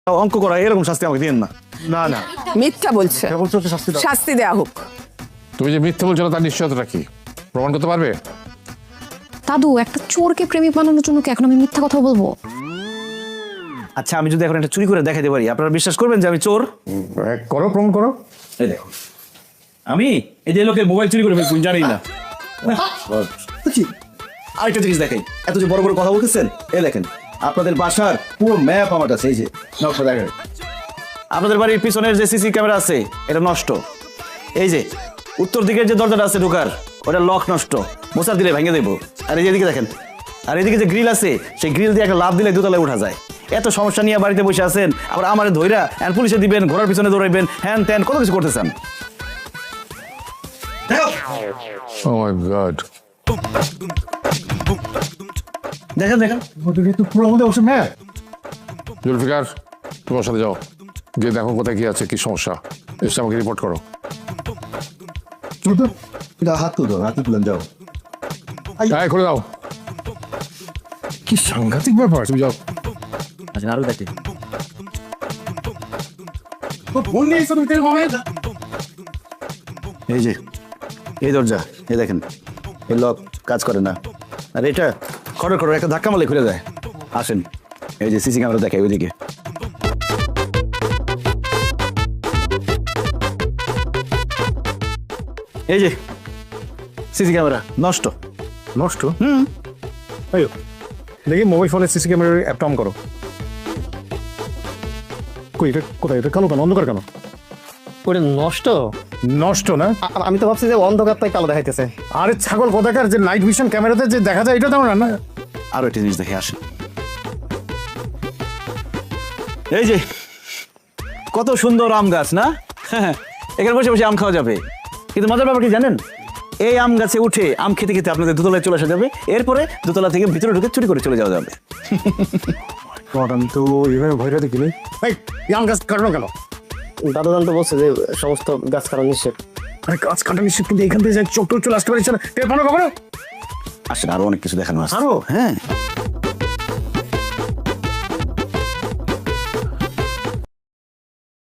অঙ্ক করা এরকম শাস্তি আমাকে দিন না। না না মিথ্যা বলছে, বলছো ওকে শাস্তি দাও। শাস্তি দেয়া হোক। তুমি যে মিথ্যে বলছো না তার নিশ্চয়তা কি প্রমাণ করতে পারবে? দাদু, একটা চোরকে প্রেমিক বানানোর জন্য কি এখন আমি মিথ্যা কথা বলবো? আচ্ছা আমি যদি এখন একটা চুরি করে দেখাতে পারি আপনারা বিশ্বাস করবেন যে আমি চোর? করো, প্রমাণ করো। এই দেখো আমি এই যে লোকের মোবাইল চুরি করে ফেলছি জানি না। আরেকটা জিনিস দেখাই, এত যে বড় বড় কথা বলতেছেন এই দেখেন আপনাদের বাসার পুরো ম্যাপ আমার কাছে, এই যে নকশা দেখেন। আপনাদের বাড়ির পিছনের যে সিসি ক্যামেরা আছে এটা নষ্ট। এই যে উত্তর দিকের যে দরজাটা আছে ঢোকার ওটা লক নষ্ট, মোছার দিলে ভেঙে দেবো। আর এই যে এদিকে দেখেন, আর এদিকে যে গ্রিল আছে সেই গ্রিল দিয়ে একটা লাভ দিলে দোতলায় উঠা যায়। এত সমস্যা নিয়ে বাড়িতে বসে আছেন, আবার আমার ধৈরা আর পুলিশে দিবেন, ঘোড়ার পিছনে দৌড়াইবেন, হ্যান ত্যান কত কিছু করতেছেন। ও মাই গড, দেখেন দেখেন তো পুরো আমাদের ওসব হ্যাঁ জুলফিকার তোমার সাথে যাও, গিয়ে দেখো কোথায় কি আছে, কি সমস্যা, এসে আমাকে রিপোর্ট করো। চলো তো, এটা হাত তুলো, হাত তুলেন যাও। হ্যাঁ খুলে দাও। কি সাংঘাতিক ব্যাপার, তুমি যাও। আচ্ছা আরো দেখি ফোন নিয়ে এসো তুমি এই যে এই দরজা এই দেখেন এই লক কাজ করে না, আর এটা খড় খড় একটা ধাক্কা মারলে খুলে যায়। আসেন এই যে সিসি ক্যামেরা দেখাই ওইদিকে। এই যে সিসি ক্যামেরা নষ্ট। নষ্ট? আয়ো দেখি মোবাইল ফোনের সিসি ক্যামেরার অ্যাপটা অন করো। কই এটা কোথায়, এটা কালো কেন, অন্ধকার কেন? ওটা নষ্ট। নষ্ট না? আমি তো ভাবছি যে অন্ধকার তাই কালো দেখাইতেছে। আরে ছাগল কোথাকার, যে নাইট ভিশন ক্যামেরাতে যে দেখা যায় এটা তেমন না। আরো একটা জিনিস দেখে আসেন, এই যে কত সুন্দর আম গাছ না, এখানে বসে বসে আম খাওয়া যাবে। কিন্তু মজার ব্যাপার কি জানেন, এই আম গাছে উঠে আম খেতে খেতে আপনাদের দোতলায় চলে আসা যাবে, এরপরে দোতলা থেকে ভিতরে ঢুকে চুরি করে চলে যাওয়া যাবে। আমি তো এভাবে ভয়টা দেখিনি। এই আম গাছ কাটানো কেন? দাদু তো বলছে যে সমস্ত গাছ কাটা নিষেধ। আরে গাছ কাটা নিষেধ, কিন্তু এখান থেকে চোখ টোক চলে আসতে পারছে না, টের পানো কখনো? আসেন আরো অনেক কিছু দেখানো আছে। আরো? হ্যাঁ